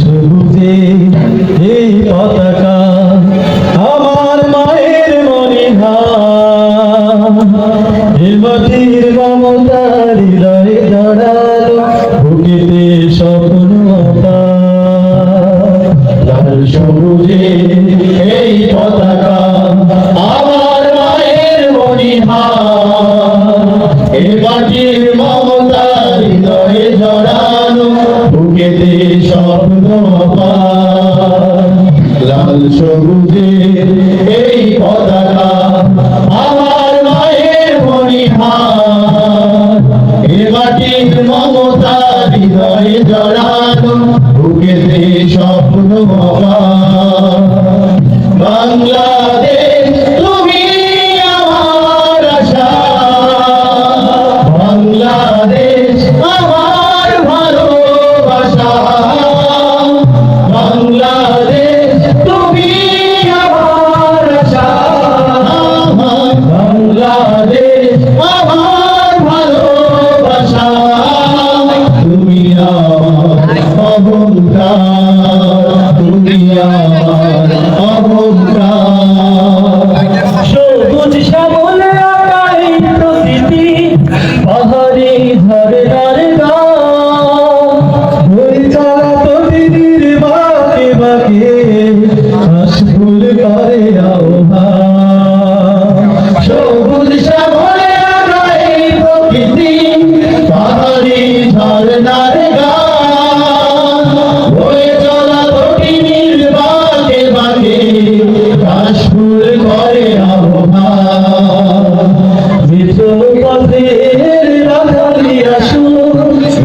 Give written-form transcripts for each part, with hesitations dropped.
সবুজে এই পতাকা আমার মায়ের মনিহা, এই মাটির মমতা হৃদয়ে জড়ালো, বুকেতে স্বপ্ন আঁকা। লাল সবুজে এই পতাকা আমার মায়ের মনিহা, এই মাটির মমতা হৃদয়ে জড়ালো, বুকেতে স্বপ্ন আঁকা। লাল সবুজে এই পতাকা আমার মায়ের মনিহা, এ মাটির মমতা হৃদয়ে জড়ানো, বুকেতে স্বপ্ন আঁকা। বাংলাদেশ তুমি আমার আশা, বাংলাদেশ আমার ভালোবাসা, বাংলাদেশ তুমি আমার আশা, বাংলাদেশ আমার ভালোবাসা। তুমি আমার অহংকার, তুমি আমার অহংকার। সবুজ শ্যামলে আঁকা এই প্রকৃতি, পাহাড়ে ঝরনার গান, ওই চলা প্রতিদিন বাঁকে বাঁকে হাসফুল করে আহ্বান। সবুজ শ্যামলে আঁকা এই প্রকৃতি, পাহাড়ে ঝরনার গান, ওই চলা প্রতিদিন বাঁকে বাঁকে হাসফুল করে আহ্বান। মিঠো পথের রাখালি আসু,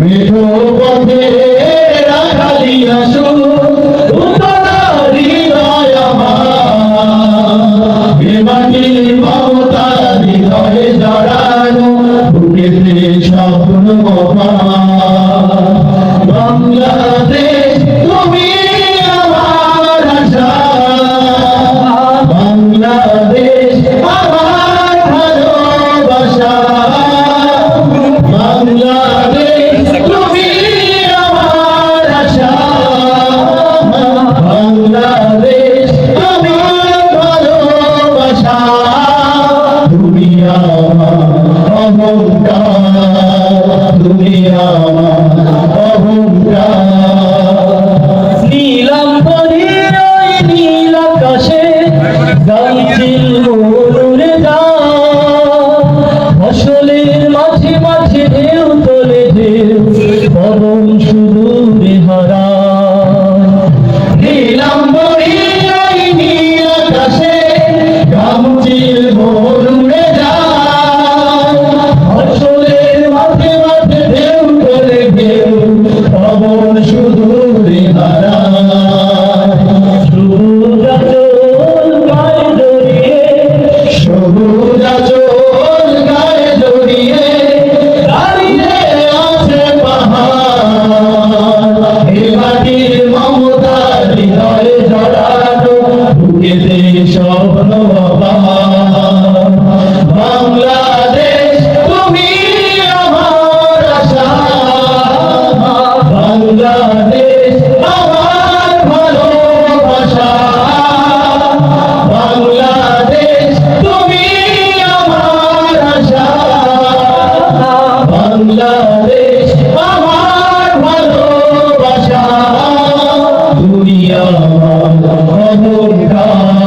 মিঠো পথের রাখালি আসু, উত্তরার হৃদয় আমার, এ মাটির মমতা হৃদয়ে জড়ানো, বুকেতে স্বপ্ন আঁকা। বাংলাদেশ তুমি আমার আশা, বাংলাদেশ আমার ভালোবাসা, বাংলাদেশ তুমি আমার আশা, বাংলাদেশ আমার ভালোবাসা। তুমি আমার অহংকার, তুমি আমার অহংকার। নীলাম্বরীর ওই নীল আকাশে গাইছিল মরুর গান, ফসলের মাঝে মাঝে ঢেউ তোলে ঢেউ, পবন সুদূরে হারায়। নীলাম্বরীর ওই নীল আকাশে গাইছিল মরুর গান, ফসলের মাঝে মাঝে ঢেউ তোলে ঢেউ, পবন সুদূরে হারায়। সবুজ আঁচল গায়ে জড়িয়ে, সবুজ আঁচল গায়ে জড়িয়ে দাঁড়িয়ে আছে পাহাড়, এ মাটির মমতা হৃদয়ে জড়ানো, বুকেতে স্বপ্ন আঁকা। বাংলাদেশ তুমি আমার আশা, বাংলাদেশ আমার ভালোবাসা, বাংলাদেশ তুমি আমার আশা, বাংলাদেশ আমার ভালোবাসা। তুমি আমার অহংকার,